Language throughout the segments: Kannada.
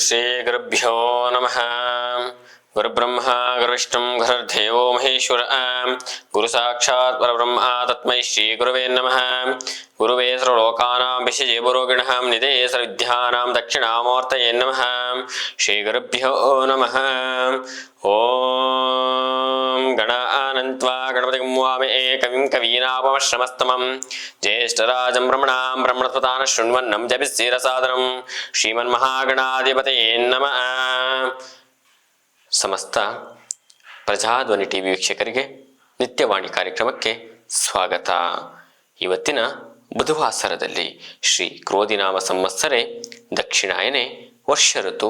ಶ್ರೀ ಗುರುಭ್ಯೋ ನಮಃ. ಗುರುಬ್ರಹ್ಮ ಗುರುವಿಷ್ಣು ಗುರುರ್ದೇವೋ ಮಹೇಶ್ವರ. ಗುರು ಸಾಕ್ಷಾತ್ ಪರಬ್ರಹ್ಮ ತಸ್ಮೈ ಶ್ರೀ ಗುರುವೇ ನಮಃ. ಗುರುವೇ ಸರ್ವಲೋಕಾನಾಂ ವಿಷಜೇ ಗುರುಗಿಣಃ ನಿಧೇ ಸರ್ವವಿದ್ಯಾನಾಂ ದಕ್ಷಿಣಾಮೂರ್ತಯೇ ನಮಃ. ಶ್ರೀ ಗುರುಭ್ಯೋ ನಮಃ. ಓಂ ಗಣಾನನ್ತ್ವಾ ಗಣಪತಿಂ ವಾಮೇ ಕವಿಂ ಕವೀನಾಪಮಶ್ರಮಸ್ತಮಂ ಜ್ಯೇಷ್ಠರಾಜಂ ಬ್ರಹ್ಮಣಾಂ ಬ್ರಹ್ಮಣಸ್ಪತಾನ ಶೃಣ್ವನ್ನಂ ಜಪಿಸ್ಸಿರಸಾದನಂ ಶ್ರೀಮನ್ಮಹಾಗಣಾಧಿಪತಯೇ ನಮಃ. ಸಮಸ್ತ ಪ್ರಜಾಧ್ವನಿ ಟಿವಿ ವೀಕ್ಷಕರಿಗೆ ನಿತ್ಯವಾಣಿ ಕಾರ್ಯಕ್ರಮಕ್ಕೆ ಸ್ವಾಗತ. ಇವತ್ತಿನ ಬುಧವಾಸರದಲ್ಲಿ ಶ್ರೀ ಕ್ರೋಧಿನಾಮ ಸಂವತ್ಸರೆ ದಕ್ಷಿಣಾಯನೆ ವರ್ಷ ಋತು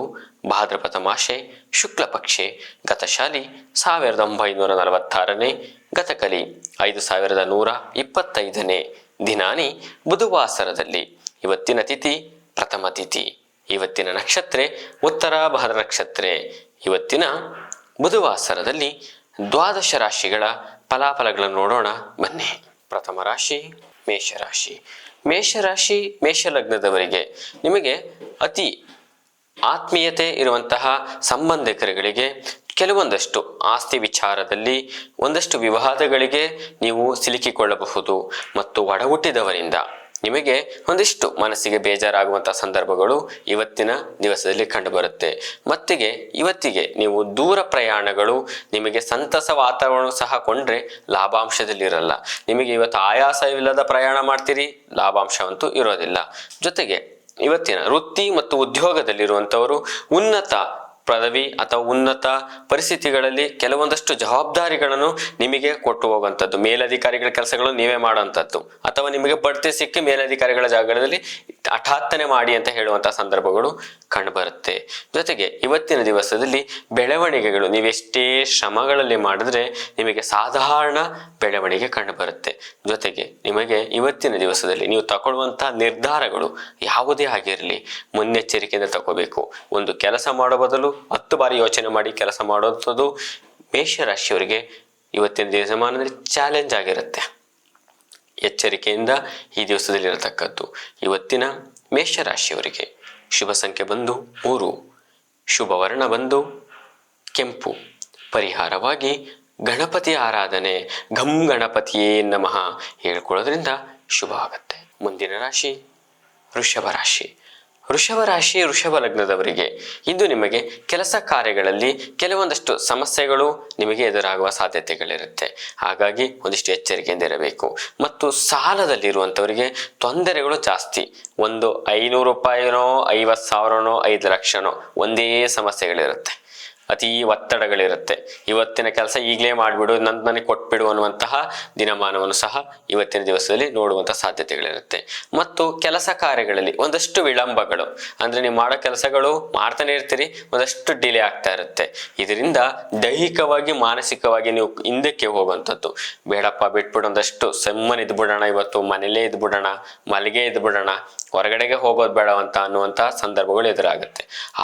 ಭಾದ್ರಪದ ಮಾಸೆ ಶುಕ್ಲ ಪಕ್ಷೆ ಗತಶಾಲಿ 1946ನೇ ಗತಕಲಿ 5125ನೇ ದಿನಾನಿ ಬುಧವಾಸರದಲ್ಲಿ ಇವತ್ತಿನ ತಿಥಿ ಪ್ರಥಮ ತಿಥಿ. ಇವತ್ತಿನ ನಕ್ಷತ್ರೆ ಉತ್ತರ ಭಾದ್ರ ನಕ್ಷತ್ರೆ. ಇವತ್ತಿನ ಬುಧವಾಸರದಲ್ಲಿ ದ್ವಾದಶ ರಾಶಿಗಳ ಫಲಾಫಲಗಳನ್ನು ನೋಡೋಣ ಬನ್ನಿ. ಪ್ರಥಮ ರಾಶಿ ಮೇಷರಾಶಿ. ಮೇಷರಾಶಿ ಮೇಷಲಗ್ನದವರಿಗೆ ನಿಮಗೆ ಅತಿ ಆತ್ಮೀಯತೆ ಇರುವಂತಹ ಸಂಬಂಧಿಕರುಗಳಿಗೆ ಕೆಲವೊಂದಷ್ಟು ಆಸ್ತಿ ವಿಚಾರದಲ್ಲಿ ಒಂದಷ್ಟು ವಿವಾದಗಳಿಗೆ ನೀವು ಸಿಲುಕಿಕೊಳ್ಳಬಹುದು ಮತ್ತು ಒಡಹುಟ್ಟಿದವರಿಂದ ನಿಮಗೆ ಒಂದಿಷ್ಟು ಮನಸ್ಸಿಗೆ ಬೇಜಾರಾಗುವಂತಹ ಸಂದರ್ಭಗಳು ಇವತ್ತಿನ ದಿವಸದಲ್ಲಿ ಕಂಡುಬರುತ್ತೆ. ಇವತ್ತಿಗೆ ನೀವು ದೂರ ಪ್ರಯಾಣಗಳು ನಿಮಗೆ ಸಂತಸ ವಾತಾವರಣ ಸಹ ಕೊಂಡ್ರೆ ಲಾಭಾಂಶದಲ್ಲಿರಲ್ಲ. ನಿಮಗೆ ಇವತ್ತು ಆಯಾಸವಿಲ್ಲದ ಪ್ರಯಾಣ ಮಾಡ್ತೀರಿ, ಲಾಭಾಂಶವಂತೂ ಇರೋದಿಲ್ಲ. ಜೊತೆಗೆ ಇವತ್ತಿನ ವೃತ್ತಿ ಮತ್ತು ಉದ್ಯೋಗದಲ್ಲಿರುವಂಥವರು ಉನ್ನತ ಪದವಿ ಅಥವಾ ಉನ್ನತ ಪರಿಸ್ಥಿತಿಗಳಲ್ಲಿ ಕೆಲವೊಂದಷ್ಟು ಜವಾಬ್ದಾರಿಗಳನ್ನು ನಿಮಗೆ ಕೊಟ್ಟು ಹೋಗುವಂಥದ್ದು, ಮೇಲಧಿಕಾರಿಗಳ ಕೆಲಸಗಳನ್ನು ನೀವೇ ಮಾಡುವಂಥದ್ದು ಅಥವಾ ನಿಮಗೆ ಬಡ್ತಿ ಸಿಕ್ಕಿ ಮೇಲಧಿಕಾರಿಗಳ ಜಾಗದಲ್ಲಿ ಹಠಾತ್ತನೆ ಮಾಡಿ ಅಂತ ಹೇಳುವಂತಹ ಸಂದರ್ಭಗಳು ಕಂಡುಬರುತ್ತೆ. ಜೊತೆಗೆ ಇವತ್ತಿನ ದಿವಸದಲ್ಲಿ ಬೆಳವಣಿಗೆಗಳು ನೀವೆಷ್ಟೇ ಶ್ರಮಗಳಲ್ಲಿ ಮಾಡಿದ್ರೆ ನಿಮಗೆ ಸಾಧಾರಣ ಬೆಳವಣಿಗೆ ಕಂಡುಬರುತ್ತೆ. ಜೊತೆಗೆ ನಿಮಗೆ ಇವತ್ತಿನ ದಿವಸದಲ್ಲಿ ನೀವು ತಗೊಳ್ಳುವಂತಹ ನಿರ್ಧಾರಗಳು ಯಾವುದೇ ಆಗಿರಲಿ ಮುನ್ನೆಚ್ಚರಿಕೆಯಿಂದ ತಗೋಬೇಕು. ಒಂದು ಕೆಲಸ ಮಾಡೋ ಬದಲು 10 ಬಾರಿ ಯೋಚನೆ ಮಾಡಿ ಕೆಲಸ ಮಾಡೋದು ಮೇಷರಾಶಿಯವರಿಗೆ ಇವತ್ತಿನ ದಿವಸಮಾನದಲ್ಲಿ ಚಾಲೆಂಜ್ ಆಗಿರುತ್ತೆ. ಎಚ್ಚರಿಕೆಯಿಂದ ಈ ದಿವಸದಲ್ಲಿ ಇರತಕ್ಕದ್ದು. ಇವತ್ತಿನ ಮೇಷರಾಶಿಯವರಿಗೆ ಶುಭ ಸಂಖ್ಯೆ ಬಂದು 3, ಶುಭ ವರ್ಣ ಬಂದು ಕೆಂಪು. ಪರಿಹಾರವಾಗಿ ಗಣಪತಿ ಆರಾಧನೆ ಘಂ ಗಣಪತಿಯೇ ನಮಃ ಹೇಳ್ಕೊಳ್ಳೋದ್ರಿಂದ ಶುಭ ಆಗುತ್ತೆ. ಮುಂದಿನ ರಾಶಿ ವೃಷಭ ರಾಶಿ. ವೃಷಭ ರಾಶಿ ವೃಷಭ ಲಗ್ನದವರಿಗೆ ಇಂದು ನಿಮಗೆ ಕೆಲಸ ಕಾರ್ಯಗಳಲ್ಲಿ ಕೆಲವೊಂದಷ್ಟು ಸಮಸ್ಯೆಗಳು ನಿಮಗೆ ಎದುರಾಗುವ ಸಾಧ್ಯತೆಗಳಿರುತ್ತೆ. ಹಾಗಾಗಿ ಒಂದಿಷ್ಟು ಎಚ್ಚರಿಕೆಯಿಂದ ಇರಬೇಕು. ಮತ್ತು ಸಾಲದಲ್ಲಿರುವಂಥವರಿಗೆ ತೊಂದರೆಗಳು ಜಾಸ್ತಿ. ಒಂದು 500 ರೂಪಾಯಿನೋ 50,000ನೋ 5 ಲಕ್ಷನೋ ಒಂದೇ ಸಮಸ್ಯೆಗಳಿರುತ್ತೆ, ಅತೀ ಒತ್ತಡಗಳಿರುತ್ತೆ. ಇವತ್ತಿನ ಕೆಲಸ ಈಗಲೇ ಮಾಡಿಬಿಡು, ನನಗೆ ಕೊಟ್ಬಿಡು ಅನ್ನುವಂತಹ ದಿನಮಾನವನ್ನು ಸಹ ಇವತ್ತಿನ ದಿವಸದಲ್ಲಿ ನೋಡುವಂತಹ ಸಾಧ್ಯತೆಗಳಿರುತ್ತೆ. ಮತ್ತು ಕೆಲಸ ಕಾರ್ಯಗಳಲ್ಲಿ ಒಂದಷ್ಟು ವಿಳಂಬಗಳು, ಅಂದ್ರೆ ನೀವು ಮಾಡೋ ಕೆಲಸಗಳು ಮಾಡ್ತಾನೆ ಇರ್ತೀರಿ, ಒಂದಷ್ಟು ಡಿಲೇ ಆಗ್ತಾ ಇರುತ್ತೆ. ಇದರಿಂದ ದೈಹಿಕವಾಗಿ ಮಾನಸಿಕವಾಗಿ ನೀವು ಹಿಂದಕ್ಕೆ ಹೋಗುವಂಥದ್ದು. ಬೇಡಪ್ಪ ಬಿಟ್ಬಿಡು, ಒಂದಷ್ಟು ಸುಮ್ಮನೆ ಇದ್ಬಿಡೋಣ, ಇವತ್ತು ಮನೇಲೇ ಇದ್ಬಿಡೋಣ, ಮಲಗೆ ಇದ್ಬಿಡೋಣ, ಹೊರಗಡೆಗೆ ಹೋಗೋದು ಬೇಡವಂತ ಅನ್ನುವಂತಹ ಸಂದರ್ಭಗಳು ಎದುರಾಗುತ್ತೆ.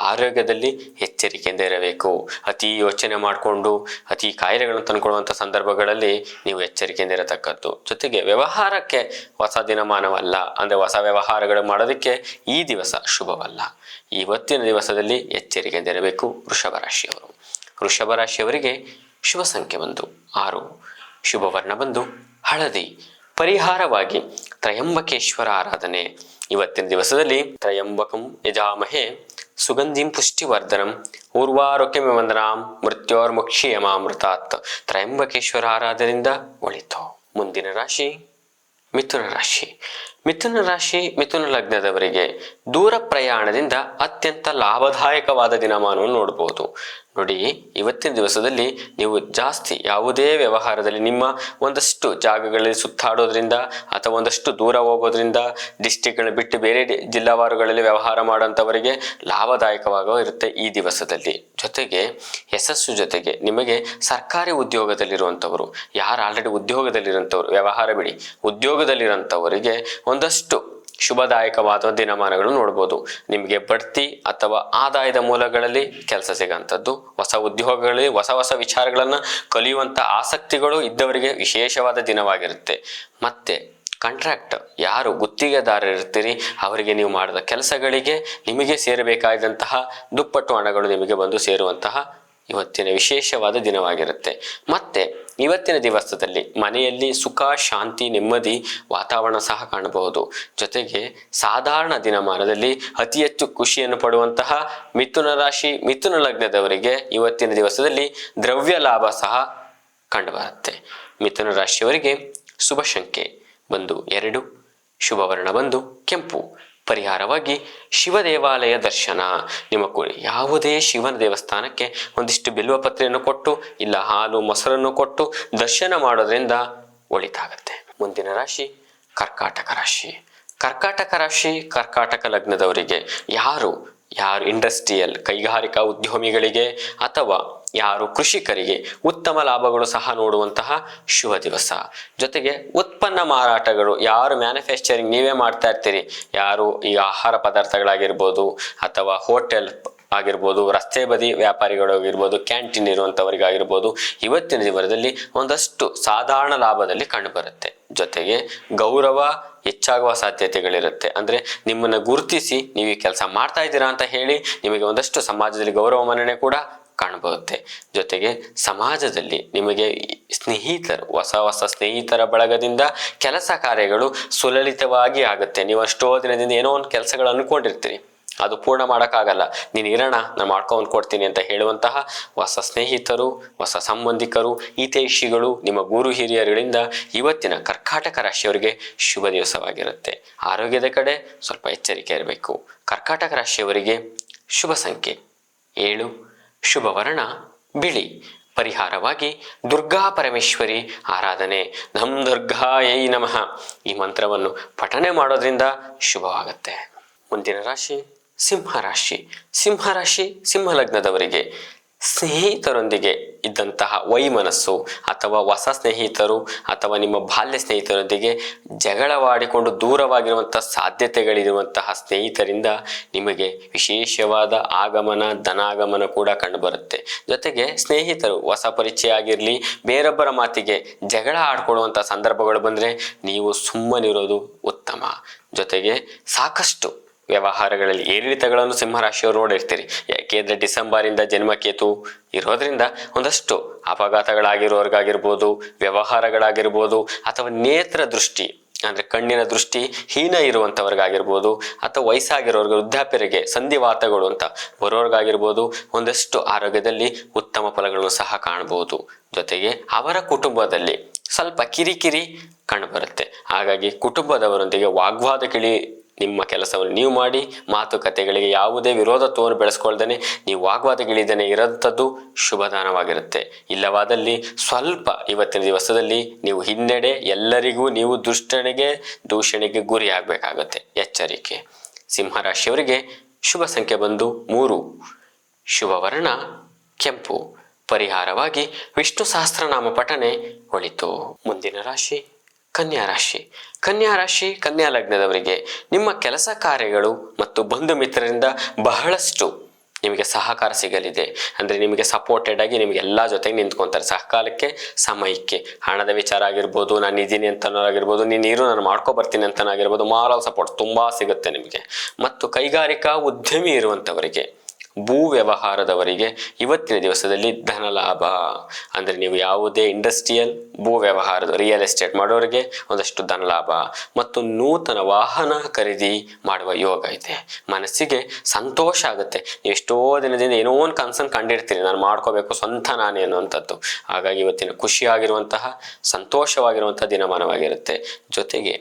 ಆರೋಗ್ಯದಲ್ಲಿ ಎಚ್ಚರಿಕೆಯಿಂದ ಇರಬೇಕು. ಅತಿ ಯೋಚನೆ ಮಾಡಿಕೊಂಡು ಅತಿ ಕಾಯಿಲೆಗಳನ್ನು ತಂದುಕೊಳ್ಳುವಂಥ ಸಂದರ್ಭಗಳಲ್ಲಿ ನೀವು ಎಚ್ಚರಿಕೆಯಿಂದ ಇರತಕ್ಕದ್ದು. ಜೊತೆಗೆ ವ್ಯವಹಾರಕ್ಕೆ ಹೊಸ ದಿನಮಾನವಲ್ಲ, ಅಂದರೆ ಹೊಸ ವ್ಯವಹಾರಗಳು ಮಾಡೋದಕ್ಕೆ ಈ ದಿವಸ ಶುಭವಲ್ಲ. ಇವತ್ತಿನ ದಿವಸದಲ್ಲಿ ಎಚ್ಚರಿಕೆಯಿಂದ ಇರಬೇಕು ವೃಷಭ ರಾಶಿಯವರು. ವೃಷಭ ರಾಶಿಯವರಿಗೆ ಶುಭ ಸಂಖ್ಯೆ ಬಂದು 6, ಶುಭ ವರ್ಣ ಬಂದು ಹಳದಿ. ಪರಿಹಾರವಾಗಿ ತ್ರಯಂಬಕೇಶ್ವರ ಆರಾಧನೆ. ಇವತ್ತಿನ ದಿವಸದಲ್ಲಿ ತ್ರಯಂಬಕಂ ಯಜಾಮಹೇ ಸುಗಂಧಿಂ ಪುಷ್ಟಿವರ್ಧನಂ ಊರ್ವಾರೋಗ್ಯಮೇ ವಂದನಾಂ ಮೃತ್ಯೋರ್ಮುಕ್ಷಿಯಮಾಮೃತಾತ್. ತ್ರಯಂಬಕೇಶ್ವರ ಆರಾಧನೆಯಿಂದ ಒಳಿತು. ಮುಂದಿನ ರಾಶಿ ಮಿಥುನ ರಾಶಿ. ಮಿಥುನ ರಾಶಿ ಮಿಥುನ ಲಗ್ನದವರಿಗೆ ದೂರ ಪ್ರಯಾಣದಿಂದ ಅತ್ಯಂತ ಲಾಭದಾಯಕವಾದ ದಿನಮಾನವನ್ನು ನೋಡಬಹುದು. ನೋಡಿ, ಇವತ್ತಿನ ದಿವಸದಲ್ಲಿ ನೀವು ಜಾಸ್ತಿ ಯಾವುದೇ ವ್ಯವಹಾರದಲ್ಲಿ ನಿಮ್ಮ ಒಂದಷ್ಟು ಜಾಗಗಳಲ್ಲಿ ಸುತ್ತಾಡೋದ್ರಿಂದ ಅಥವಾ ಒಂದಷ್ಟು ದೂರ ಹೋಗೋದ್ರಿಂದ ಡಿಸ್ಟಿಕ್ಗಳನ್ನ ಬಿಟ್ಟು ಬೇರೆ ಜಿಲ್ಲಾವಾರುಗಳಲ್ಲಿ ವ್ಯವಹಾರ ಮಾಡೋಂಥವರಿಗೆ ಲಾಭದಾಯಕವಾಗೋ ಇರುತ್ತೆ ಈ ದಿವಸದಲ್ಲಿ. ಜೊತೆಗೆ ಯಶಸ್ಸು ಜೊತೆಗೆ ನಿಮಗೆ ಸರ್ಕಾರಿ ಉದ್ಯೋಗದಲ್ಲಿರುವಂಥವರು, ಯಾರು ಆಲ್ರೆಡಿ ಉದ್ಯೋಗದಲ್ಲಿರುವಂಥವ್ರು, ವ್ಯವಹಾರ ಬಿಡಿ, ಉದ್ಯೋಗದಲ್ಲಿರೋಂಥವರಿಗೆ ಒಂದಷ್ಟು ಶುಭದಾಯಕವಾದ ದಿನಮಾನಗಳು ನೋಡ್ಬೋದು. ನಿಮಗೆ ಬಡ್ತಿ ಅಥವಾ ಆದಾಯದ ಮೂಲಗಳಲ್ಲಿ ಕೆಲಸ ಸಿಗೋಂಥದ್ದು, ಹೊಸ ಉದ್ಯೋಗಗಳಲ್ಲಿ ಹೊಸ ವಿಚಾರಗಳನ್ನು ಕಲಿಯುವಂಥ ಆಸಕ್ತಿಗಳು ಇದ್ದವರಿಗೆ ವಿಶೇಷವಾದ ದಿನವಾಗಿರುತ್ತೆ. ಮತ್ತೆ ಕಾಂಟ್ರಾಕ್ಟ್, ಯಾರು ಗುತ್ತಿಗೆದಾರರಿರ್ತೀರಿ ಅವರಿಗೆ ನೀವು ಮಾಡಿದ ಕೆಲಸಗಳಿಗೆ ನಿಮಗೆ ಸೇರಬೇಕಾದಂತಹ ದುಪ್ಪಟ್ಟು ಹಣಗಳು ನಿಮಗೆ ಬಂದು ಸೇರುವಂತಹ ಇವತ್ತಿನ ವಿಶೇಷವಾದ ದಿನವಾಗಿರುತ್ತೆ. ಮತ್ತೆ ಇವತ್ತಿನ ದಿವಸದಲ್ಲಿ ಮನೆಯಲ್ಲಿ ಸುಖ, ಶಾಂತಿ, ನೆಮ್ಮದಿ ವಾತಾವರಣ ಸಹ ಕಾಣಬಹುದು. ಜೊತೆಗೆ ಸಾಧಾರಣ ದಿನಮಾನದಲ್ಲಿ ಅತಿ ಹೆಚ್ಚು ಖುಷಿಯನ್ನು ಪಡುವಂತಹ ಮಿಥುನ ರಾಶಿ, ಮಿಥುನ ಲಗ್ನದವರಿಗೆ ಇವತ್ತಿನ ದಿವಸದಲ್ಲಿ ದ್ರವ್ಯ ಲಾಭ ಸಹ ಕಂಡುಬರುತ್ತೆ. ಮಿಥುನ ರಾಶಿಯವರಿಗೆ ಶುಭ ಸಂಖ್ಯೆ ಬಂದು 2, ಶುಭ ವರ್ಣ ಬಂದು ಕೆಂಪು. ಪರಿಹಾರವಾಗಿ ಶಿವ ದೇವಾಲಯ ದರ್ಶನ. ನಿಮ್ಮ ಯಾವುದೇ ಶಿವನ ದೇವಸ್ಥಾನಕ್ಕೆ ಒಂದಿಷ್ಟು ಬಿಲ್ವಪತ್ರೆಯನ್ನು ಕೊಟ್ಟು ಇಲ್ಲ ಹಾಲು ಮೊಸರನ್ನು ಕೊಟ್ಟು ದರ್ಶನ ಮಾಡೋದ್ರಿಂದ ಒಳಿತಾಗತ್ತೆ. ಮುಂದಿನ ರಾಶಿ ಕರ್ಕಾಟಕ ರಾಶಿ. ಕರ್ಕಾಟಕ ರಾಶಿ, ಕರ್ಕಾಟಕ ಲಗ್ನದವರಿಗೆ ಯಾರು ಇಂಡಸ್ಟ್ರಿಯಲ್ ಕೈಗಾರಿಕಾ ಉದ್ಯಮಿಗಳಿಗೆ ಅಥವಾ ಯಾರು ಕೃಷಿಕರಿಗೆ ಉತ್ತಮ ಲಾಭಗಳು ಸಹ ನೋಡುವಂತಹ ಶುಭ ದಿವಸ. ಜೊತೆಗೆ ಉತ್ಪನ್ನ ಮಾರಾಟಗಳು, ಯಾರು ಮ್ಯಾನುಫ್ಯಾಕ್ಚರಿಂಗ್ ನೀವೇ ಮಾಡ್ತಾ ಇರ್ತೀರಿ, ಯಾರು ಈ ಆಹಾರ ಪದಾರ್ಥಗಳಾಗಿರ್ಬೋದು ಅಥವಾ ಹೋಟೆಲ್ ಆಗಿರ್ಬೋದು, ರಸ್ತೆ ಬದಿ ವ್ಯಾಪಾರಿಗಳು ಆಗಿರ್ಬೋದು, ಕ್ಯಾಂಟೀನ್ ಇರುವಂಥವರಿಗಾಗಿರ್ಬೋದು, ಇವತ್ತಿನ ದಿನದಲ್ಲಿ ಒಂದಷ್ಟು ಸಾಧಾರಣ ಲಾಭದಲ್ಲಿ ಕಂಡುಬರುತ್ತೆ. ಜೊತೆಗೆ ಗೌರವ ಹೆಚ್ಚಾಗುವ ಸಾಧ್ಯತೆಗಳಿರುತ್ತೆ. ಅಂದರೆ ನಿಮ್ಮನ್ನು ಗುರುತಿಸಿ ನೀವು ಈ ಕೆಲಸ ಮಾಡ್ತಾ ಇದ್ದೀರಾ ಅಂತ ಹೇಳಿ ನಿಮಗೆ ಒಂದಷ್ಟು ಸಮಾಜದಲ್ಲಿ ಗೌರವ ಮನ್ನಣೆ ಕೂಡ ಕಾಣಬಹುದು. ಜೊತೆಗೆ ಸಮಾಜದಲ್ಲಿ ನಿಮಗೆ ಸ್ನೇಹಿತರು, ಹೊಸ ಸ್ನೇಹಿತರ ಬಳಗದಿಂದ ಕೆಲಸ ಕಾರ್ಯಗಳು ಸುಲಲಿತವಾಗಿ ಆಗುತ್ತೆ. ನೀವು ಅಷ್ಟೋ ದಿನದಿಂದ ಏನೋ ಒಂದು ಕೆಲಸಗಳು ಅನ್ಕೊಂಡಿರ್ತೀರಿ, ಅದು ಪೂರ್ಣ ಮಾಡೋಕ್ಕಾಗಲ್ಲ, ನೀನು ಇರೋಣ ನಾನು ಮಾಡ್ಕೊಂಡು ಕೊಡ್ತೀನಿ ಅಂತ ಹೇಳುವಂತಹ ಹೊಸ ಸ್ನೇಹಿತರು, ಹೊಸ ಸಂಬಂಧಿಕರು, ಹಿತೈಷಿಗಳು, ನಿಮ್ಮ ಗುರು ಹಿರಿಯರುಗಳಿಂದ ಇವತ್ತಿನ ಕರ್ಕಾಟಕ ರಾಶಿಯವರಿಗೆ ಶುಭ ದಿವಸವಾಗಿರುತ್ತೆ. ಆರೋಗ್ಯದ ಕಡೆ ಸ್ವಲ್ಪ ಎಚ್ಚರಿಕೆ ಇರಬೇಕು. ಕರ್ಕಾಟಕ ರಾಶಿಯವರಿಗೆ ಶುಭ ಸಂಖ್ಯೆ 7, ಶುಭ ವರ್ಣ ಬಿಳಿ. ಪರಿಹಾರವಾಗಿ ದುರ್ಗಾ ಪರಮೇಶ್ವರಿ ಆರಾಧನೆ. ನಮ್ ದುರ್ಗಾಯೈ ನಮಃ ಈ ಮಂತ್ರವನ್ನು ಪಠನೆ ಮಾಡೋದ್ರಿಂದ ಶುಭವಾಗುತ್ತೆ. ಮುಂದಿನ ರಾಶಿ ಸಿಂಹರಾಶಿ. ಸಿಂಹರಾಶಿ, ಸಿಂಹ ಲಗ್ನದವರಿಗೆ ಸ್ನೇಹಿತರೊಂದಿಗೆ ಇದ್ದಂತಹ ವೈಮನಸ್ಸು ಅಥವಾ ಹೊಸ ಸ್ನೇಹಿತರು ಅಥವಾ ನಿಮ್ಮ ಬಾಲ್ಯ ಸ್ನೇಹಿತರೊಂದಿಗೆ ಜಗಳವಾಡಿಕೊಂಡು ದೂರವಾಗಿರುವಂತಹ ಸಾಧ್ಯತೆಗಳಿರುವಂತಹ ಸ್ನೇಹಿತರಿಂದ ನಿಮಗೆ ವಿಶೇಷವಾದ ಆಗಮನ, ಧನಾಗಮನ ಕೂಡ ಕಂಡುಬರುತ್ತೆ. ಜೊತೆಗೆ ಸ್ನೇಹಿತರು ಹೊಸ ಪರಿಚಯ ಆಗಿರಲಿ, ಬೇರೊಬ್ಬರ ಮಾತಿಗೆ ಜಗಳ ಆಡ್ಕೊಳ್ಳುವಂಥ ಸಂದರ್ಭಗಳು ಬಂದರೆ ನೀವು ಸುಮ್ಮನಿರೋದು ಉತ್ತಮ. ಜೊತೆಗೆ ಸಾಕಷ್ಟು ವ್ಯವಹಾರಗಳಲ್ಲಿ ಏರಿಳಿತಗಳನ್ನು ಸಿಂಹರಾಶಿಯವರು ನೋಡಿರ್ತೀರಿ. ಯಾಕೆಂದರೆ ಡಿಸೆಂಬರಿಂದ ಜನ್ಮಕೇತು ಇರೋದ್ರಿಂದ ಒಂದಷ್ಟು ಅಪಘಾತಗಳಾಗಿರೋರ್ಗಾಗಿರ್ಬೋದು, ವ್ಯವಹಾರಗಳಾಗಿರ್ಬೋದು, ಅಥವಾ ನೇತ್ರ ದೃಷ್ಟಿ ಅಂದರೆ ಕಣ್ಣಿನ ದೃಷ್ಟಿ ಹೀನ ಇರುವಂಥವ್ರಿಗಾಗಿರ್ಬೋದು, ಅಥವಾ ವಯಸ್ಸಾಗಿರೋರ್ಗೆ, ವೃದ್ಧಾಪ್ಯರಿಗೆ ಸಂಧಿವಾತಗಳು ಅಂತ ಬರೋರ್ಗಾಗಿರ್ಬೋದು, ಒಂದಷ್ಟು ಆರೋಗ್ಯದಲ್ಲಿ ಉತ್ತಮ ಫಲಗಳನ್ನು ಸಹ ಕಾಣಬಹುದು. ಜೊತೆಗೆ ಅವರ ಕುಟುಂಬದಲ್ಲಿ ಸ್ವಲ್ಪ ಕಿರಿಕಿರಿ ಕಂಡುಬರುತ್ತೆ. ಹಾಗಾಗಿ ಕುಟುಂಬದವರೊಂದಿಗೆ ವಾಗ್ವಾದಕ್ಕಿಳಿ ನಿಮ್ಮ ಕೆಲಸವನ್ನು ನೀವು ಮಾಡಿ, ಮಾತುಕತೆಗಳಿಗೆ ಯಾವುದೇ ವಿರೋಧತ್ವವನ್ನು ಬೆಳೆಸ್ಕೊಳ್ದೇ ನೀವು ವಾಗ್ವಾದಗಿಳಿದೇನೆ ಇರೋಂಥದ್ದು ಶುಭದಾನವಾಗಿರುತ್ತೆ. ಇಲ್ಲವಾದಲ್ಲಿ ಸ್ವಲ್ಪ ಇವತ್ತಿನ ದಿವಸದಲ್ಲಿ ನೀವು ಹಿನ್ನಡೆ, ಎಲ್ಲರಿಗೂ ನೀವು ದೂಷಣೆಗೆ ಗುರಿ ಆಗಬೇಕಾಗತ್ತೆ. ಎಚ್ಚರಿಕೆ. ಸಿಂಹರಾಶಿಯವರಿಗೆ ಶುಭ ಸಂಖ್ಯೆ ಬಂದು 3, ಶುಭ ವರ್ಣ ಕೆಂಪು. ಪರಿಹಾರವಾಗಿ ವಿಷ್ಣು ಸಹಸ್ರನಾಮ ಪಠನೆ ಒಳಿತು. ಮುಂದಿನ ರಾಶಿ ಕನ್ಯಾ ರಾಶಿ. ಕನ್ಯಾ ರಾಶಿ, ಕನ್ಯಾ ಲಗ್ನದವರಿಗೆ ನಿಮ್ಮ ಕೆಲಸ ಕಾರ್ಯಗಳು ಮತ್ತು ಬಂಧು ಮಿತ್ರರಿಂದ ಬಹಳಷ್ಟು ನಿಮಗೆ ಸಹಕಾರ ಸಿಗಲಿದೆ. ಅಂದರೆ ನಿಮಗೆ ಸಪೋರ್ಟೆಡ್ ಆಗಿ ನಿಮಗೆ ಎಲ್ಲ ಜೊತೆಗೆ ನಿಂತ್ಕೊತಾರೆ. ಸಹಕಾಲಕ್ಕೆ, ಸಮಯಕ್ಕೆ, ಹಣದ ವಿಚಾರ ಆಗಿರ್ಬೋದು, ನಾನು ಇದ್ದೀನಿ ಅಂತನೋರಾಗಿರ್ಬೋದು, ನೀರು ನಾನು ಮಾಡ್ಕೊ ಬರ್ತೀನಿ ಅಂತನಾಗಿರ್ಬೋದು, ಮಾರಲ್ ಸಪೋರ್ಟ್ ತುಂಬ ಸಿಗುತ್ತೆ ನಿಮಗೆ. ಮತ್ತು ಕೈಗಾರಿಕಾ ಉದ್ಯಮಿ ಇರುವಂಥವರಿಗೆ, ಭೂ ವ್ಯವಹಾರದವರಿಗೆ ಇವತ್ತಿನ ದಿವಸದಲ್ಲಿ ಧನ ಲಾಭ. ಅಂದರೆ ನೀವು ಯಾವುದೇ ಇಂಡಸ್ಟ್ರಿಯಲ್, ಭೂ ವ್ಯವಹಾರದ, ರಿಯಲ್ ಎಸ್ಟೇಟ್ ಮಾಡೋರಿಗೆ ಒಂದಷ್ಟು ಧನ ಲಾಭ ಮತ್ತು ನೂತನ ವಾಹನ ಖರೀದಿ ಮಾಡುವ ಯೋಗ ಇದೆ. ಮನಸ್ಸಿಗೆ ಸಂತೋಷ ಆಗುತ್ತೆ. ನೀವು ಎಷ್ಟೋ ದಿನದಿಂದ ಏನೋ ಒಂದು ಕನಸನ್ನು ಕಂಡಿರ್ತೀರಿ, ನಾನು ಮಾಡ್ಕೋಬೇಕು ಸ್ವಂತ ನಾನೇ ಅನ್ನುವಂಥದ್ದು. ಹಾಗಾಗಿ ಇವತ್ತಿನ ಖುಷಿಯಾಗಿರುವಂತಹ, ಸಂತೋಷವಾಗಿರುವಂತಹ ದಿನಮಾನವಾಗಿರುತ್ತೆ. ಜೊತೆಗೆ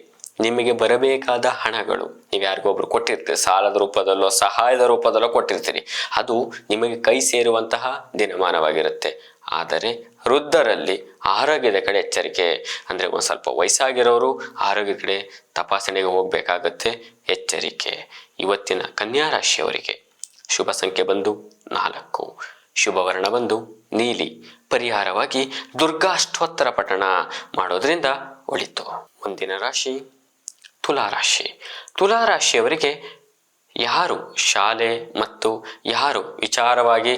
ನಿಮಗೆ ಬರಬೇಕಾದ ಹಣಗಳು ನೀವು ಯಾರಿಗೊಬ್ರು ಕೊಟ್ಟಿರ್ತೀರಿ, ಸಾಲದ ರೂಪದಲ್ಲೋ ಸಹಾಯದ ರೂಪದಲ್ಲೋ ಕೊಟ್ಟಿರ್ತೀರಿ, ಅದು ನಿಮಗೆ ಕೈ ಸೇರುವಂತಹ ದಿನಮಾನವಾಗಿರುತ್ತೆ. ಆದರೆ ವೃದ್ಧರಲ್ಲಿ ಆರೋಗ್ಯದ ಕಡೆ ಎಚ್ಚರಿಕೆ. ಅಂದರೆ ಒಂದು ಸ್ವಲ್ಪ ವಯಸ್ಸಾಗಿರೋರು ಆರೋಗ್ಯ ಕಡೆ ತಪಾಸಣೆಗೆ ಹೋಗಬೇಕಾಗತ್ತೆ. ಎಚ್ಚರಿಕೆ. ಇವತ್ತಿನ ಕನ್ಯಾ ರಾಶಿಯವರಿಗೆ ಶುಭ ಸಂಖ್ಯೆ ಬಂದು 4, ಶುಭ ವರ್ಣ ಬಂದು ನೀಲಿ. ಪರಿಹಾರವಾಗಿ ದುರ್ಗಾ ಅಷ್ಟೋತ್ತರ ಪಠಣ ಮಾಡೋದ್ರಿಂದ ಒಳಿತು. ಮುಂದಿನ ರಾಶಿ ತುಲಾರಾಶಿ. ತುಲಾರಾಶಿಯವರಿಗೆ ಯಾರು ಶಾಲೆ ಮತ್ತು ಯಾರು ವಿಚಾರವಾಗಿ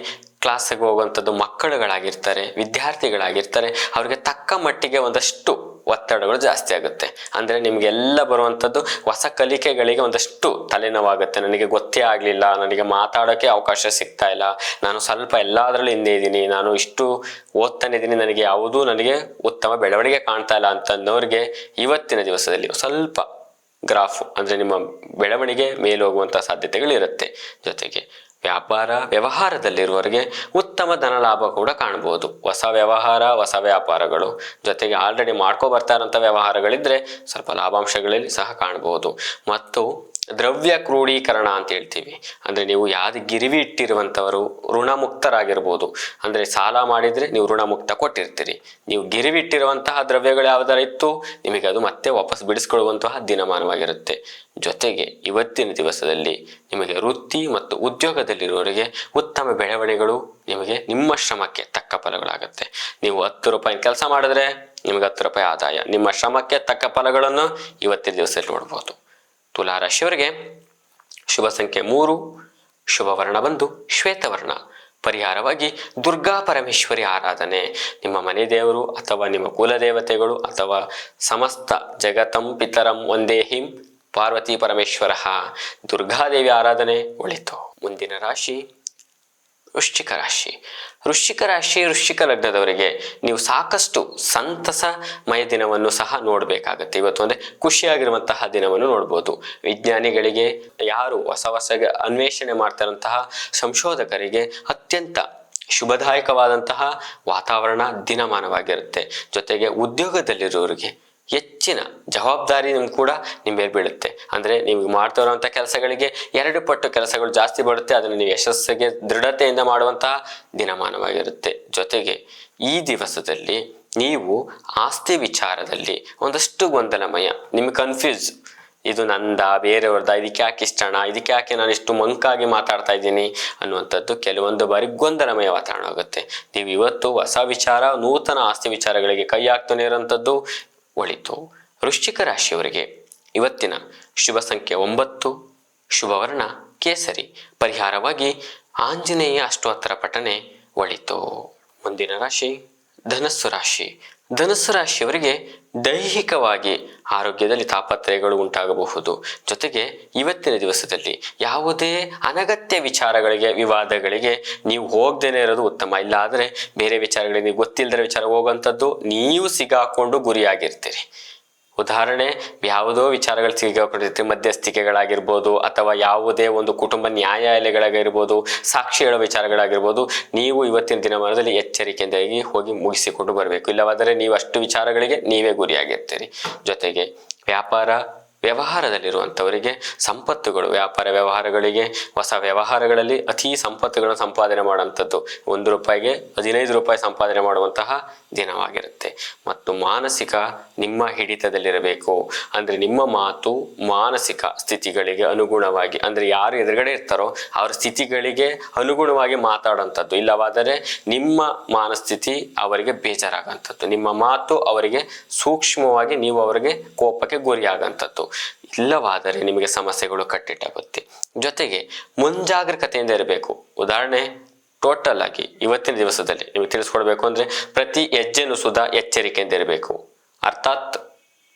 ಕ್ಲಾಸಿಗೆ ಹೋಗುವಂಥದ್ದು ಮಕ್ಕಳುಗಳಾಗಿರ್ತಾರೆ, ವಿದ್ಯಾರ್ಥಿಗಳಾಗಿರ್ತಾರೆ, ಅವರಿಗೆ ತಕ್ಕ ಮಟ್ಟಿಗೆ ಒಂದಷ್ಟು ಒತ್ತಡಗಳು ಜಾಸ್ತಿ ಆಗುತ್ತೆ. ಅಂದರೆ ನಿಮಗೆಲ್ಲ ಬರುವಂಥದ್ದು ಹೊಸ ಕಲಿಕೆಗಳಿಗೆ ಒಂದಷ್ಟು ತಲೆನೋವಾಗುತ್ತೆ. ನನಗೆ ಗೊತ್ತೇ ಆಗಲಿಲ್ಲ, ನನಗೆ ಮಾತಾಡೋಕ್ಕೆ ಅವಕಾಶ ಸಿಗ್ತಾ ಇಲ್ಲ, ನಾನು ಸ್ವಲ್ಪ ಎಲ್ಲದರಲ್ಲೂ ಹಿಂದೆ ಇದ್ದೀನಿ, ನಾನು ಇಷ್ಟು ಓದ್ತಾನೆ ಇದ್ದೀನಿ, ನನಗೆ ಉತ್ತಮ ಬೆಳವಣಿಗೆ ಕಾಣ್ತಾ ಇಲ್ಲ ಅಂತಂದವ್ರಿಗೆ ಇವತ್ತಿನ ದಿವಸದಲ್ಲಿ ಸ್ವಲ್ಪ ಗ್ರಾಫ್ ಅಂದರೆ ನಿಮ್ಮ ಬೆಳವಣಿಗೆ ಮೇಲೆ ಹೋಗುವಂಥ ಸಾಧ್ಯತೆಗಳಿರುತ್ತೆ. ಜೊತೆಗೆ ವ್ಯಾಪಾರ ವ್ಯವಹಾರದಲ್ಲಿರುವವರಿಗೆ ಉತ್ತಮ ಧನ ಲಾಭ ಕೂಡ ಕಾಣ್ಬೋದು. ಹೊಸ ವ್ಯವಹಾರ, ಹೊಸ ವ್ಯಾಪಾರಗಳು, ಜೊತೆಗೆ ಆಲ್ರೆಡಿ ಮಾಡ್ಕೊ ಬರ್ತಾ ಇರೋಂಥ ವ್ಯವಹಾರಗಳಿದ್ರೆ ಸ್ವಲ್ಪ ಲಾಭಾಂಶಗಳಲ್ಲಿ ಸಹ ಕಾಣ್ಬೋದು. ಮತ್ತು ದ್ರವ್ಯ ಕ್ರೋಢೀಕರಣ ಅಂತ ಹೇಳ್ತೀವಿ. ಅಂದರೆ ನೀವು ಯಾವ್ದು ಗಿರಿವಿ ಇಟ್ಟಿರುವಂಥವರು ಋಣಮುಕ್ತರಾಗಿರ್ಬೋದು. ಅಂದರೆ ಸಾಲ ಮಾಡಿದರೆ ನೀವು ಋಣಮುಕ್ತ ಕೊಟ್ಟಿರ್ತೀರಿ. ನೀವು ಗಿರಿವಿ ಇಟ್ಟಿರುವಂತಹ ದ್ರವ್ಯಗಳು ಯಾವ್ದಾರ ಇತ್ತು, ನಿಮಗೆ ಅದು ಮತ್ತೆ ವಾಪಸ್ ಬಿಡಿಸ್ಕೊಳ್ಳುವಂತಹ ದಿನಮಾನವಾಗಿರುತ್ತೆ. ಜೊತೆಗೆ ಇವತ್ತಿನ ದಿವಸದಲ್ಲಿ ನಿಮಗೆ ವೃತ್ತಿ ಮತ್ತು ಉದ್ಯೋಗದಲ್ಲಿರುವವರಿಗೆ ಉತ್ತಮ ಬೆಳವಣಿಗೆಗಳು, ನಿಮಗೆ ನಿಮ್ಮ ಶ್ರಮಕ್ಕೆ ತಕ್ಕ ಫಲಗಳಾಗುತ್ತೆ. ನೀವು 10 ರೂಪಾಯಿ ಕೆಲಸ ಮಾಡಿದ್ರೆ ನಿಮಗೆ 10 ರೂಪಾಯಿ ಆದಾಯ. ನಿಮ್ಮ ಶ್ರಮಕ್ಕೆ ತಕ್ಕ ಫಲಗಳನ್ನು ಇವತ್ತಿನ ದಿವಸದಲ್ಲಿ ನೋಡ್ಬೋದು. ತುಲಾ ರಾಶಿಯವರಿಗೆ ಶುಭ ಸಂಖ್ಯೆ 3, ಶುಭ ವರ್ಣ ಬಂದು ಶ್ವೇತವರ್ಣ. ಪರಿಹಾರವಾಗಿ ದುರ್ಗಾ ಪರಮೇಶ್ವರಿ ಆರಾಧನೆ. ನಿಮ್ಮ ಮನೆ ದೇವರು ಅಥವಾ ನಿಮ್ಮ ಕುಲದೇವತೆಗಳು ಅಥವಾ ಸಮಸ್ತ ಜಗತಂ ಪಿತರಂ ವಂದೇಹಿಂ ಪಾರ್ವತಿ ಪರಮೇಶ್ವರ ದುರ್ಗಾದೇವಿ ಆರಾಧನೆ ಒಳಿತು. ಮುಂದಿನ ರಾಶಿ ವೃಶ್ಚಿಕ ರಾಶಿ. ವೃಶ್ಚಿಕ ಲಗ್ನದವರಿಗೆ ನೀವು ಸಾಕಷ್ಟು ಸಂತಸಮಯ ದಿನವನ್ನು ಸಹ ನೋಡಬೇಕಾಗತ್ತೆ. ಇವತ್ತು ಅಂದರೆ ಖುಷಿಯಾಗಿರುವಂತಹ ದಿನವನ್ನು ನೋಡ್ಬೋದು. ವಿಜ್ಞಾನಿಗಳಿಗೆ, ಯಾರು ಹೊಸ ಅನ್ವೇಷಣೆ ಮಾಡ್ತಾರಂತಹ ಸಂಶೋಧಕರಿಗೆ ಅತ್ಯಂತ ಶುಭದಾಯಕವಾದಂತಹ ವಾತಾವರಣ ದಿನಮಾನವಾಗಿರುತ್ತೆ. ಜೊತೆಗೆ ಉದ್ಯೋಗದಲ್ಲಿರೋರಿಗೆ ಹೆಚ್ಚಿನ ಜವಾಬ್ದಾರಿ ಕೂಡ ನಿಮ್ಮ ಮೇಲೆ ಬೀಳುತ್ತೆ. ಅಂದರೆ ನೀವು ಮಾಡ್ತಾ ಇರುವಂಥ ಕೆಲಸಗಳಿಗೆ 2 ಪಟ್ಟು ಕೆಲಸಗಳು ಜಾಸ್ತಿ ಬರುತ್ತೆ. ಅದನ್ನು ನೀವು ಯಶಸ್ಸಿಗೆ ದೃಢತೆಯಿಂದ ಮಾಡುವಂತಹ ದಿನಮಾನವಾಗಿರುತ್ತೆ. ಜೊತೆಗೆ ಈ ದಿವಸದಲ್ಲಿ ನೀವು ಆಸ್ತಿ ವಿಚಾರದಲ್ಲಿ ಒಂದಷ್ಟು ಗೊಂದಲಮಯ, ನಿಮ್ಗೆ ಕನ್ಫ್ಯೂಸ್, ಇದು ನಂದ ಬೇರೆಯವ್ರದ್ದು, ಇದಕ್ಕೆ ಯಾಕೆ ಇಷ್ಟಣ, ಇದಕ್ಕೆ ಯಾಕೆ ನಾನು ಇಷ್ಟು ಮಂಕಾಗಿ ಮಾತಾಡ್ತಾ ಇದ್ದೀನಿ ಅನ್ನುವಂಥದ್ದು ಕೆಲವೊಂದು ಬಾರಿ ಗೊಂದಲಮಯ ವಾತಾವರಣ ಆಗುತ್ತೆ. ನೀವು ಇವತ್ತು ಹೊಸ ವಿಚಾರ, ನೂತನ ಆಸ್ತಿ ವಿಚಾರಗಳಿಗೆ ಕೈ ಹಾಕ್ತಾನೆ ಇರೋಂಥದ್ದು ಒಳಿತು. ವೃಶ್ಚಿಕ ರಾಶಿಯವರಿಗೆ ಇವತ್ತಿನ ಶುಭ ಸಂಖ್ಯೆ 9, ಶುಭ ವರ್ಣ ಕೇಸರಿ. ಪರಿಹಾರವಾಗಿ ಆಂಜನೇಯ ಅಷ್ಟೋತ್ತರ ಪಠನೆ ಒಳಿತು. ಮುಂದಿನ ರಾಶಿ ಧನಸ್ಸು ರಾಶಿ. ಧನಸ್ಸು ರಾಶಿಯವರಿಗೆ ದೈಹಿಕವಾಗಿ ಆರೋಗ್ಯದಲ್ಲಿ ತಾಪತ್ರಯಗಳು ಉಂಟಾಗಬಹುದು. ಜೊತೆಗೆ ಇವತ್ತಿನ ದಿವಸದಲ್ಲಿ ಯಾವುದೇ ಅನಗತ್ಯ ವಿಚಾರಗಳಿಗೆ, ವಿವಾದಗಳಿಗೆ ನೀವು ಹೋಗದೇನೆ ಇರೋದು ಉತ್ತಮ. ಇಲ್ಲ ಆದರೆ ಬೇರೆ ವಿಚಾರಗಳಿಗೆ, ನೀವು ಗೊತ್ತಿಲ್ಲದ ವಿಚಾರ ಹೋಗುವಂಥದ್ದು ನೀವು ಸಿಗಾಕೊಂಡು ಗುರಿಯಾಗಿರ್ತೀರಿ. ಉದಾಹರಣೆ, ಯಾವುದೋ ವಿಚಾರಗಳು ಸಿಗಾಕೊಂಡಿರ್ತೀವಿ, ಮಧ್ಯಸ್ಥಿಕೆಗಳಾಗಿರ್ಬೋದು ಅಥವಾ ಯಾವುದೇ ಒಂದು ಕುಟುಂಬ ನ್ಯಾಯಾಲಯಗಳಾಗಿರ್ಬೋದು, ಸಾಕ್ಷಿ ಹೇಳೋ ವಿಚಾರಗಳಾಗಿರ್ಬೋದು. ನೀವು ಇವತ್ತಿನ ದಿನಮಾನದಲ್ಲಿ ಎಚ್ಚರಿಕೆಯಿಂದಾಗಿ ಹೋಗಿ ಮುಗಿಸಿಕೊಂಡು ಬರಬೇಕು. ಇಲ್ಲವಾದರೆ ನೀವು ಅಷ್ಟು ವಿಚಾರಗಳಿಗೆ ನೀವೇ ಗುರಿಯಾಗಿರ್ತೀರಿ. ಜೊತೆಗೆ ವ್ಯಾಪಾರ ವ್ಯವಹಾರದಲ್ಲಿರುವಂಥವರಿಗೆ ಸಂಪತ್ತುಗಳು, ವ್ಯಾಪಾರ ವ್ಯವಹಾರಗಳಿಗೆ, ಹೊಸ ವ್ಯವಹಾರಗಳಲ್ಲಿ ಅತಿ ಸಂಪತ್ತುಗಳನ್ನು ಸಂಪಾದನೆ ಮಾಡುವಂಥದ್ದು, 1 ರೂಪಾಯಿಗೆ 15 ರೂಪಾಯಿ ಸಂಪಾದನೆ ಮಾಡುವಂತಹ ದಿನವಾಗಿರುತ್ತೆ. ಮತ್ತು ಮಾನಸಿಕ ನಿಮ್ಮ ಹಿಡಿತದಲ್ಲಿರಬೇಕು. ಅಂದರೆ ನಿಮ್ಮ ಮಾತು ಮಾನಸಿಕ ಸ್ಥಿತಿಗಳಿಗೆ ಅನುಗುಣವಾಗಿ, ಅಂದರೆ ಯಾರು ಎದುರುಗಡೆ ಇರ್ತಾರೋ ಅವರ ಸ್ಥಿತಿಗಳಿಗೆ ಅನುಗುಣವಾಗಿ ಮಾತಾಡೋಂಥದ್ದು. ಇಲ್ಲವಾದರೆ ನಿಮ್ಮ ಮಾನಸ್ಥಿತಿ ಅವರಿಗೆ ಬೇಜಾರಾಗಂಥದ್ದು, ನಿಮ್ಮ ಮಾತು ಅವರಿಗೆ ಸೂಕ್ಷ್ಮವಾಗಿ ನೀವು ಅವರಿಗೆ ಕೋಪಕ್ಕೆ ಗುರಿಯಾಗಂಥದ್ದು. ಇಲ್ಲವಾದರೆ ನಿಮಗೆ ಸಮಸ್ಯೆಗಳು ಕಟ್ಟಿಟ್ಟಾಗುತ್ತೆ. ಜೊತೆಗೆ ಮುಂಜಾಗ್ರತೆಯಿಂದ ಇರಬೇಕು. ಉದಾಹರಣೆ, ಟೋಟಲ್ ಆಗಿ ಇವತ್ತಿನ ದಿವಸದಲ್ಲಿ ನಿಮಗೆ ತಿಳಿಸ್ಕೊಡ್ಬೇಕು ಅಂದರೆ ಪ್ರತಿ ಹೆಜ್ಜೆನೂ ಸುಧಾ ಎಚ್ಚರಿಕೆಯಿಂದ ಇರಬೇಕು. ಅರ್ಥಾತ್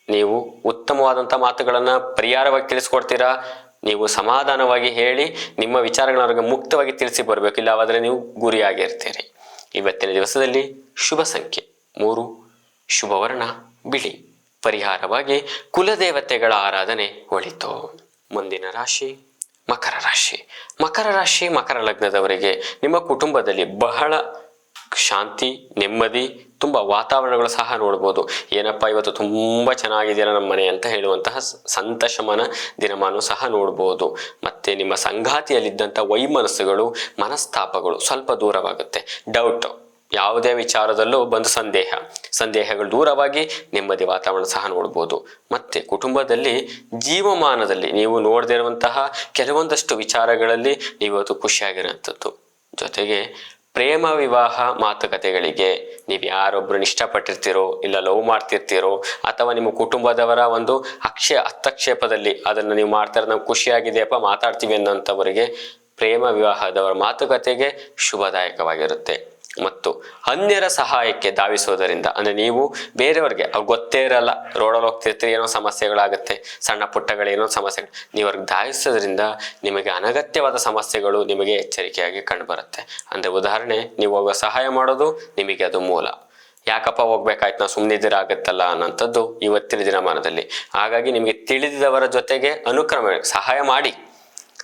ನೀವು ಉತ್ತಮವಾದಂಥ ಮಾತುಗಳನ್ನು ಪರಿಹಾರವಾಗಿ ತಿಳಿಸ್ಕೊಡ್ತೀರಾ, ನೀವು ಸಮಾಧಾನವಾಗಿ ಹೇಳಿ ನಿಮ್ಮ ವಿಚಾರಗಳವರಿಗೆ ಮುಕ್ತವಾಗಿ ತಿಳಿಸಿ ಬರಬೇಕು. ಇಲ್ಲವಾದರೆ ನೀವು ಗುರಿಯಾಗಿರ್ತೀರಿ. ಇವತ್ತಿನ ದಿವಸದಲ್ಲಿ ಶುಭ ಸಂಖ್ಯೆ 3, ಶುಭ ವರ್ಣ ಬಿಳಿ. ಪರಿಹಾರವಾಗಿ ಕುಲದೇವತೆಗಳ ಆರಾಧನೆ ಒಳಿತು. ಮುಂದಿನ ರಾಶಿ ಮಕರ ರಾಶಿ. ಮಕರ ಲಗ್ನದವರಿಗೆ ನಿಮ್ಮ ಕುಟುಂಬದಲ್ಲಿ ಬಹಳ ಶಾಂತಿ, ನೆಮ್ಮದಿ, ತುಂಬ ವಾತಾವರಣಗಳು ಸಹ ನೋಡ್ಬೋದು. ಏನಪ್ಪ ಇವತ್ತು ತುಂಬ ಚೆನ್ನಾಗಿದೆಯಲ್ಲ ನಮ್ಮ ಮನೆ ಅಂತ ಹೇಳುವಂತಹ ಸಂತಸಮನ ದಿನಮಾನು ಸಹ ನೋಡ್ಬೋದು. ಮತ್ತು ನಿಮ್ಮ ಸಂಗಾತಿಯಲ್ಲಿದ್ದಂಥ ವೈಮನಸ್ಸುಗಳು, ಮನಸ್ತಾಪಗಳು ಸ್ವಲ್ಪ ದೂರವಾಗುತ್ತೆ. ಡೌಟ್, ಯಾವುದೇ ವಿಚಾರದಲ್ಲೂ ಬಂದು ಸಂದೇಹಗಳು ದೂರವಾಗಿ ನೆಮ್ಮದಿ ವಾತಾವರಣ ಸಹ ನೋಡ್ಬೋದು. ಮತ್ತು ಕುಟುಂಬದಲ್ಲಿ ಜೀವಮಾನದಲ್ಲಿ ನೀವು ನೋಡದೇ ಇರುವಂತಹ ಕೆಲವೊಂದಷ್ಟು ವಿಚಾರಗಳಲ್ಲಿ ನೀವು ಇವತ್ತು ಖುಷಿಯಾಗಿರೋಂಥದ್ದು. ಜೊತೆಗೆ ಪ್ರೇಮ ವಿವಾಹ ಮಾತುಕತೆಗಳಿಗೆ ನೀವು ಯಾರೊಬ್ಬರನ್ನ ಇಷ್ಟಪಟ್ಟಿರ್ತೀರೋ, ಇಲ್ಲ ಲವ್ ಮಾಡ್ತಿರ್ತೀರೋ, ಅಥವಾ ನಿಮ್ಮ ಕುಟುಂಬದವರ ಒಂದು ಹಸ್ತಕ್ಷೇಪದಲ್ಲಿ ಅದನ್ನು ನೀವು ಮಾಡ್ತಾರೆ, ನಾವು ಖುಷಿಯಾಗಿದೆಯಪ್ಪ ಮಾತಾಡ್ತೀವಿ ಅನ್ನೋಂಥವರಿಗೆ ಪ್ರೇಮ ವಿವಾಹದವರ ಮಾತುಕತೆಗೆ ಶುಭದಾಯಕವಾಗಿರುತ್ತೆ. ಮತ್ತು ಅನ್ಯರ ಸಹಾಯಕ್ಕೆ ಧಾವಿಸೋದರಿಂದ, ಅಂದರೆ ನೀವು ಬೇರೆಯವ್ರಿಗೆ ಅವ್ರಿಗೆ ಗೊತ್ತೇ ಇರಲ್ಲ, ರೋಡಲ್ಲಿ ಹೋಗ್ತಿರ್ತೀರಿ, ಏನೋ ಸಮಸ್ಯೆಗಳಾಗುತ್ತೆ, ಸಣ್ಣ ಪುಟ್ಟಗಳೇನೋ ಸಮಸ್ಯೆಗಳು, ನೀವು ಅವ್ರಿಗೆ ಧಾವಿಸೋದ್ರಿಂದ ನಿಮಗೆ ಅನಗತ್ಯವಾದ ಸಮಸ್ಯೆಗಳು ನಿಮಗೆ ಎಚ್ಚರಿಕೆಯಾಗಿ ಕಂಡುಬರುತ್ತೆ. ಅಂದರೆ ಉದಾಹರಣೆ, ನೀವು ಹೋಗೋ ಸಹಾಯ ಮಾಡೋದು ನಿಮಗೆ ಅದು ಮೂಲ. ಯಾಕಪ್ಪ ಹೋಗ್ಬೇಕಾಯ್ತು, ನಾವು ಸುಮ್ಮನಿದ್ದೀರ ಆಗುತ್ತಲ್ಲ ಅನ್ನೋಂಥದ್ದು ಇವತ್ತಿನ ದಿನಮಾನದಲ್ಲಿ. ಹಾಗಾಗಿ ನಿಮಗೆ ತಿಳಿದವರ ಜೊತೆಗೆ ಅನುಕ್ರಮ ಸಹಾಯ ಮಾಡಿ,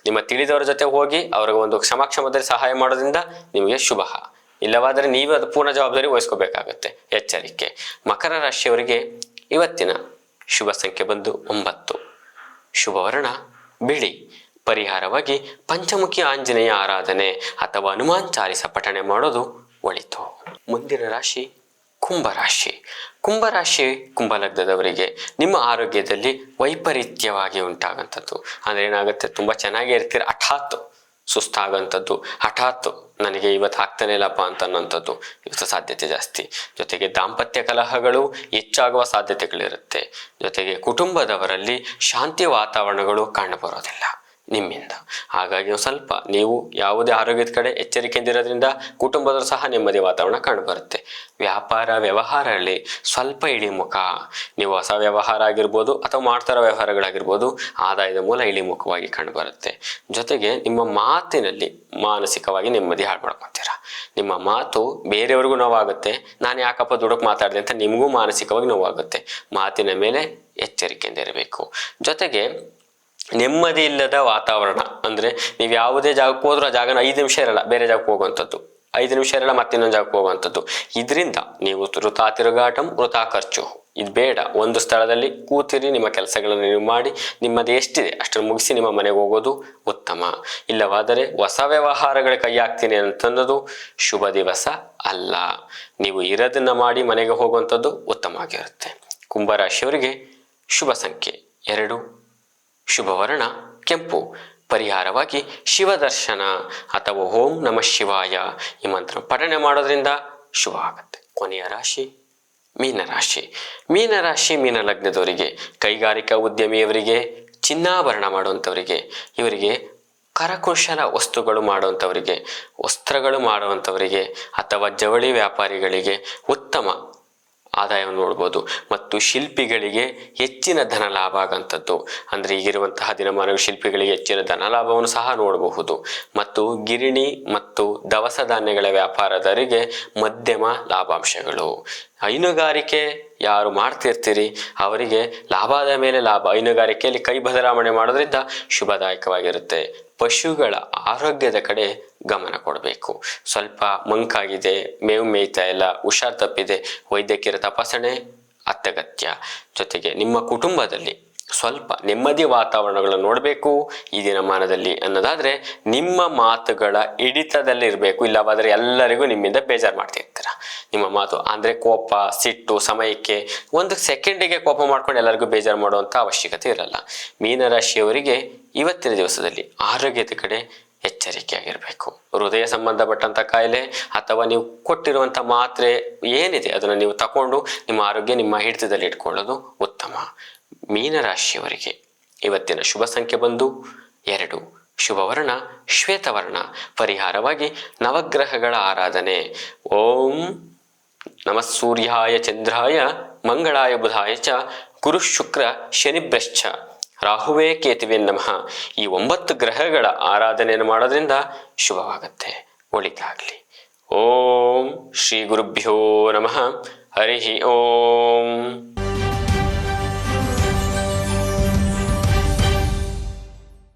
ನಿಮ್ಮ ತಿಳಿದವರ ಜೊತೆ ಹೋಗಿ ಅವ್ರಿಗೆ ಒಂದು ಕ್ಷಮಾಕ್ಷಮದಲ್ಲಿ ಸಹಾಯ ಮಾಡೋದ್ರಿಂದ ನಿಮಗೆ ಶುಭ. ಇಲ್ಲವಾದರೆ ನೀವು ಅದು ಪೂರ್ಣ ಜವಾಬ್ದಾರಿ ವಹಿಸ್ಕೋಬೇಕಾಗತ್ತೆ. ಎಚ್ಚರಿಕೆ. ಮಕರ ರಾಶಿಯವರಿಗೆ ಇವತ್ತಿನ ಶುಭ ಸಂಖ್ಯೆ ಬಂದು 9. ಶುಭ ವರ್ಣ ಬಿಳಿ. ಪರಿಹಾರವಾಗಿ ಪಂಚಮುಖಿ ಆಂಜನೇಯ ಆರಾಧನೆ ಅಥವಾ ಹನುಮಾನ್ ಚಾಲಿಸ ಪಠಣೆ ಮಾಡೋದು ಒಳಿತು. ಮುಂದಿನ ರಾಶಿ ಕುಂಭರಾಶಿ. ಕುಂಭರಾಶಿ ಕುಂಭಲಗ್ನದವರಿಗೆ ನಿಮ್ಮ ಆರೋಗ್ಯದಲ್ಲಿ ವೈಪರೀತ್ಯವಾಗಿ ಉಂಟಾಗಂಥದ್ದು. ಅಂದರೆ ಏನಾಗುತ್ತೆ, ತುಂಬ ಚೆನ್ನಾಗೇ ಇರ್ತೀರ, ಹಠಾತ್ ಸುಸ್ತಾಗಂಥದ್ದು, ಹಠಾತ್ ನನಗೆ ಇವತ್ತು ಆಗ್ತಾನೆ ಇಲ್ಲಪ್ಪ ಅನ್ನೋಂಥದ್ದು ಇವತ್ತು ಸಾಧ್ಯತೆ ಜಾಸ್ತಿ. ಜೊತೆಗೆ ದಾಂಪತ್ಯ ಕಲಹಗಳು ಹೆಚ್ಚಾಗುವ ಸಾಧ್ಯತೆಗಳಿರುತ್ತೆ. ಜೊತೆಗೆ ಕುಟುಂಬದವರಲ್ಲಿ ಶಾಂತಿ ವಾತಾವರಣಗಳು ಕಾಣಬರೋದಿಲ್ಲ ನಿಮ್ಮಿಂದ. ಹಾಗಾಗಿ ಸ್ವಲ್ಪ ನೀವು ಯಾವುದೇ ಆರೋಗ್ಯದ ಕಡೆ ಎಚ್ಚರಿಕೆಯಿಂದಿರೋದ್ರಿಂದ ಕುಟುಂಬದವರು ಸಹ ನೆಮ್ಮದಿ ವಾತಾವರಣ ಕಾಣಬರುತ್ತೆ. ವ್ಯಾಪಾರ ವ್ಯವಹಾರದಲ್ಲಿ ಸ್ವಲ್ಪ ಇಳಿಮುಖ. ನೀವು ಹೊಸ ವ್ಯವಹಾರ ಆಗಿರ್ಬೋದು ಅಥವಾ ಮಾಡ್ತಾರೋ ವ್ಯವಹಾರಗಳಾಗಿರ್ಬೋದು, ಆದಾಯದ ಮೂಲ ಇಳಿಮುಖವಾಗಿ ಕಂಡುಬರುತ್ತೆ. ಜೊತೆಗೆ ನಿಮ್ಮ ಮಾತಿನಲ್ಲಿ ಮಾನಸಿಕವಾಗಿ ನೆಮ್ಮದಿ ಹಾಳು ಮಾಡ್ಕೊತೀರ. ನಿಮ್ಮ ಮಾತು ಬೇರೆಯವ್ರಿಗೂ ನೋವಾಗುತ್ತೆ. ನಾನು ಯಾಕಪ್ಪ ದುಡುಕ್ ಮಾತಾಡಿದೆ ಅಂತ ನಿಮಗೂ ಮಾನಸಿಕವಾಗಿ ನೋವಾಗುತ್ತೆ. ಮಾತಿನ ಮೇಲೆ ಎಚ್ಚರಿಕೆಯಿಂದ ಇರಬೇಕು. ಜೊತೆಗೆ ನೆಮ್ಮದಿ ಇಲ್ಲದ ವಾತಾವರಣ, ಅಂದರೆ ನೀವು ಯಾವುದೇ ಜಾಗಕ್ಕೆ ಹೋದ್ರೂ ಆ ಜಾಗನ 5 ನಿಮಿಷ ಇರಲ್ಲ, ಬೇರೆ ಜಾಗಕ್ಕೆ ಹೋಗುವಂಥದ್ದು, 5 ನಿಮಿಷ ಇರಲ್ಲ ಮತ್ತಿನ್ನೊಂದು ಜಾಗಕ್ಕೆ ಹೋಗುವಂಥದ್ದು. ಇದರಿಂದ ನೀವು ವೃಥಾ ತಿರುಗಾಟಂ ವೃಥಾ ಖರ್ಚು, ಇದು ಬೇಡ. ಒಂದು ಸ್ಥಳದಲ್ಲಿ ಕೂತಿರಿ, ನಿಮ್ಮ ಕೆಲಸಗಳನ್ನು ನೀವು ಮಾಡಿ, ನಿಮ್ಮದು ಎಷ್ಟಿದೆ ಅಷ್ಟನ್ನು ಮುಗಿಸಿ ನಿಮ್ಮ ಮನೆಗೆ ಹೋಗೋದು ಉತ್ತಮ. ಇಲ್ಲವಾದರೆ ಹೊಸ ವ್ಯವಹಾರಗಳ ಕೈ ಹಾಕ್ತೀನಿ ಅಂತನ್ನೋದು ಶುಭ ದಿವಸ ಅಲ್ಲ. ನೀವು ಇರೋದನ್ನ ಮಾಡಿ ಮನೆಗೆ ಹೋಗುವಂಥದ್ದು ಉತ್ತಮವಾಗಿರುತ್ತೆ. ಕುಂಭರಾಶಿಯವರಿಗೆ ಶುಭ ಸಂಖ್ಯೆ 2. ಶುಭ ವರ್ಣ ಕೆಂಪು. ಪರಿಹಾರವಾಗಿ ಶಿವದರ್ಶನ ಅಥವಾ ಓಂ ನಮಃ ಶಿವಾಯ ಈ ಮಂತ್ರ ಪಠಣೆ ಮಾಡೋದ್ರಿಂದ ಶುಭ ಆಗುತ್ತೆ. ಕೊನೆಯ ರಾಶಿ ಮೀನರಾಶಿ. ಮೀನರಾಶಿ ಮೀನ ಲಗ್ನದವರಿಗೆ, ಕೈಗಾರಿಕಾ ಉದ್ಯಮಿಯವರಿಗೆ, ಚಿನ್ನಾಭರಣ ಮಾಡುವಂಥವರಿಗೆ, ಇವರಿಗೆ ಕರಕುಶಲ ವಸ್ತುಗಳು ಮಾಡುವಂಥವರಿಗೆ, ವಸ್ತ್ರಗಳು ಮಾಡುವಂಥವರಿಗೆ ಅಥವಾ ಜವಳಿ ವ್ಯಾಪಾರಿಗಳಿಗೆ ಉತ್ತಮ ಆದಾಯವನ್ನು ನೋಡ್ಬೋದು. ಮತ್ತು ಶಿಲ್ಪಿಗಳಿಗೆ ಹೆಚ್ಚಿನ ಧನ ಲಾಭ ಆಗಂಥದ್ದು. ಅಂದರೆ ಈಗಿರುವಂತಹ ದಿನಮಾನ ಶಿಲ್ಪಿಗಳಿಗೆ ಹೆಚ್ಚಿನ ಧನ ಲಾಭವನ್ನು ಸಹ ನೋಡಬಹುದು. ಮತ್ತು ಗಿರಣಿ ಮತ್ತು ದವಸ ಧಾನ್ಯಗಳ ವ್ಯಾಪಾರದವರಿಗೆ ಮಧ್ಯಮ ಲಾಭಾಂಶಗಳು. ಹೈನುಗಾರಿಕೆ ಯಾರು ಮಾಡ್ತಿರ್ತೀರಿ ಅವರಿಗೆ ಲಾಭದ ಮೇಲೆ ಲಾಭ. ಹೈನುಗಾರಿಕೆಯಲ್ಲಿ ಕೈ ಬದಲಾವಣೆ ಮಾಡೋದ್ರಿಂದ ಶುಭದಾಯಕವಾಗಿರುತ್ತೆ. ಪಶುಗಳ ಆರೋಗ್ಯದ ಕಡೆ ಗಮನ ಕೊಡಬೇಕು. ಸ್ವಲ್ಪ ಮಂಕಾಗಿದೆ, ಮೇವು ಮೇಯ್ತಾ ಇಲ್ಲ, ಹುಷಾರ್ ತಪ್ಪಿದೆ, ವೈದ್ಯಕೀಯ ತಪಾಸಣೆ ಅತ್ಯಗತ್ಯ. ಜೊತೆಗೆ ನಿಮ್ಮ ಕುಟುಂಬದಲ್ಲಿ ಸ್ವಲ್ಪ ನೆಮ್ಮದಿ ವಾತಾವರಣಗಳನ್ನು ನೋಡಬೇಕು ಈ ದಿನಮಾನದಲ್ಲಿ ಅನ್ನೋದಾದರೆ ನಿಮ್ಮ ಮಾತುಗಳ ಹಿಡಿತದಲ್ಲಿ ಇರಬೇಕು. ಇಲ್ಲವಾದರೆ ಎಲ್ಲರಿಗೂ ನಿಮ್ಮಿಂದ ಬೇಜಾರು ಮಾಡ್ತಿರ್ತೀರ. ನಿಮ್ಮ ಮಾತು ಅಂದರೆ ಕೋಪ, ಸಿಟ್ಟು, ಸಮಯಕ್ಕೆ 1 ಸೆಕೆಂಡಿಗೆ ಕೋಪ ಮಾಡ್ಕೊಂಡು ಎಲ್ಲರಿಗೂ ಬೇಜಾರು ಮಾಡುವಂಥ ಅವಶ್ಯಕತೆ ಇರಲ್ಲ. ಮೀನರಾಶಿಯವರಿಗೆ ಇವತ್ತಿನ ದಿವಸದಲ್ಲಿ ಆರೋಗ್ಯದ ಕಡೆ ಎಚ್ಚರಿಕೆಯಾಗಿರಬೇಕು. ಹೃದಯ ಸಂಬಂಧಪಟ್ಟಂಥ ಕಾಯಿಲೆ ಅಥವಾ ನೀವು ಕೊಟ್ಟಿರುವಂಥ ಮಾತ್ರೆ ಏನಿದೆ ಅದನ್ನು ನೀವು ತಗೊಂಡು ನಿಮ್ಮ ಆರೋಗ್ಯ ನಿಮ್ಮ ಹಿಡಿತದಲ್ಲಿ ಇಟ್ಕೊಳ್ಳೋದು ಉತ್ತಮ. ಮೀನರಾಶಿಯವರಿಗೆ ಇವತ್ತಿನ ಶುಭ ಸಂಖ್ಯೆ ಬಂದು 2. ಶುಭ ವರ್ಣ ಶ್ವೇತವರ್ಣ. ಪರಿಹಾರವಾಗಿ ನವಗ್ರಹಗಳ ಆರಾಧನೆ. ಓಂ ನಮಃ ಸೂರ್ಯಾಯ ಚಂದ್ರಾಯ ಮಂಗಳಾಯ ಬುಧಾಯ ಚ ಗುರು ಶುಕ್ರ ಶನಿಭ್ಯಶ್ಚ ರಾಹುವೇ ಕೇತುವೆ ನಮಃ. ಈ 9 ಗ್ರಹಗಳ ಆರಾಧನೆಯನ್ನು ಮಾಡೋದ್ರಿಂದ ಶುಭವಾಗುತ್ತೆ. ಒಳಿತಾಗಲಿ. ಓಂ ಶ್ರೀ ಗುರುಭ್ಯೋ ನಮಃ. ಹರಿ ಓಂ.